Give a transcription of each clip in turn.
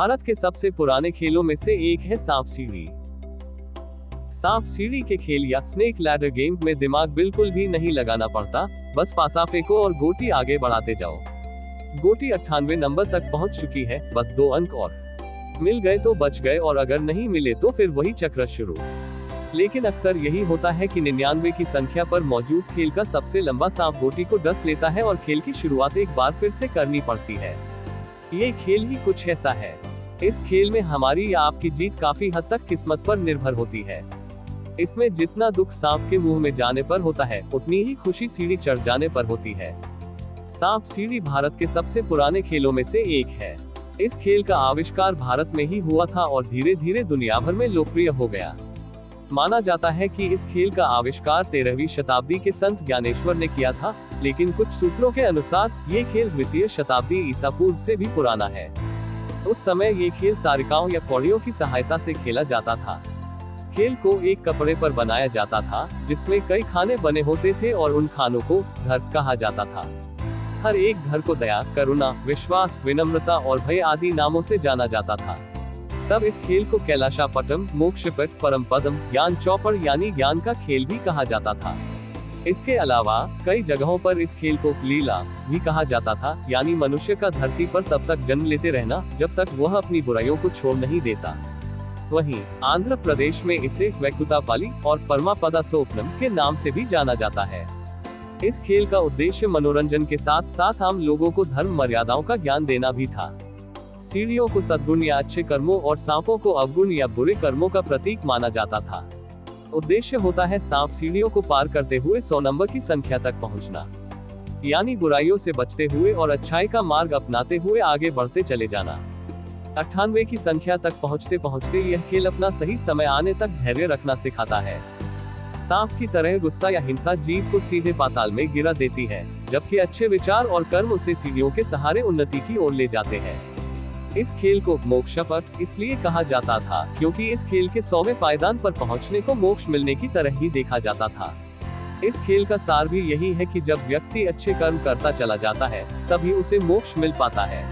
भारत के सबसे पुराने खेलों में से एक है सांप सीढ़ी। सांप सीढ़ी के खेल या स्नेक लैडर गेम में दिमाग बिल्कुल भी नहीं लगाना पड़ता, बस पासा फेंको और गोटी आगे बढ़ाते जाओ। गोटी 98 नंबर तक पहुंच चुकी है, बस 2 अंक और मिल गए तो बच गए और अगर नहीं मिले तो फिर वही चक्र शुरू। लेकिन अक्सर यही होता है कि 99 की संख्या पर मौजूद खेल का सबसे लंबा सांप गोटी को डस लेता है और खेल की शुरुआत एक बार फिर से करनी पड़ती है। ये खेल ही कुछ ऐसा है। इस खेल में हमारी या आपकी जीत काफी हद तक किस्मत पर निर्भर होती है। इसमें जितना दुख सांप के मुंह में जाने पर होता है, उतनी ही खुशी सीढ़ी चढ़ जाने पर होती है। सांप सीढ़ी भारत के सबसे पुराने खेलों में से एक है। इस खेल का आविष्कार भारत में ही हुआ था और धीरे धीरे दुनिया भर में लोकप्रिय हो गया। माना जाता है कि इस खेल का आविष्कार 13वीं शताब्दी के संत ज्ञानेश्वर ने किया था, लेकिन कुछ सूत्रों के अनुसार ये खेल 2वीं शताब्दी ईसा पूर्व से भी पुराना है। उस समय ये खेल सारिकाओं या कौड़ियों की सहायता से खेला जाता था। खेल को एक कपड़े पर बनाया जाता था, जिसमें कई खाने बने होते थे और उन खानों को घर कहा जाता था। हर एक घर को दया, करुणा, विश्वास, विनम्रता और भय आदि नामों से जाना जाता था। तब इस खेल को कैलाशापट्टम, मोक्षपट, परम पदम, ज्ञान चौपड़ यानी ज्ञान का खेल भी कहा जाता था। इसके अलावा कई जगहों पर इस खेल को लीला भी कहा जाता था, यानी मनुष्य का धरती पर तब तक जन्म लेते रहना जब तक वह अपनी बुराइयों को छोड़ नहीं देता। वहीं आंध्र प्रदेश में इसे वैकुंठपाली और परमापदा सोपनम के नाम से भी जाना जाता है। इस खेल का उद्देश्य मनोरंजन के साथ साथ आम लोगों को धर्म मर्यादाओं का ज्ञान देना भी था। सीढ़ियों को सद्गुण या अच्छे कर्मों और सांपों को अवगुण या बुरे कर्मों का प्रतीक माना जाता था। उद्देश्य होता है सांप सीढ़ियों को पार करते हुए 100 नंबर की संख्या तक पहुंचना, यानी बुराइयों से बचते हुए और अच्छाई का मार्ग अपनाते हुए आगे बढ़ते चले जाना। 98 की संख्या तक पहुंचते पहुंचते यह खेल अपना सही समय आने तक धैर्य रखना सिखाता है। सांप की तरह गुस्सा या हिंसा जीव को सीधे पाताल में गिरा देती है, जबकि अच्छे विचार और कर्म उसे सीढ़ियों के सहारे उन्नति की ओर ले जाते हैं। इस खेल को मोक्षपट इसलिए कहा जाता था क्योंकि इस खेल के 100वें पायदान पर पहुंचने को मोक्ष मिलने की तरह ही देखा जाता था। इस खेल का सार भी यही है कि जब व्यक्ति अच्छे कर्म करता चला जाता है, तभी उसे मोक्ष मिल पाता है।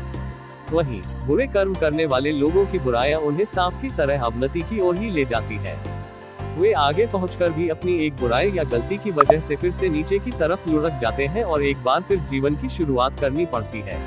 वहीं बुरे कर्म करने वाले लोगों की बुराइयां उन्हें सांप की तरह अवनति की ओर ही ले जाती है। वे आगे पहुंचकर भी अपनी एक बुराई या गलती की वजह से फिर से नीचे की तरफ लुढ़क जाते हैं और एक बार फिर जीवन की शुरुआत करनी पड़ती है।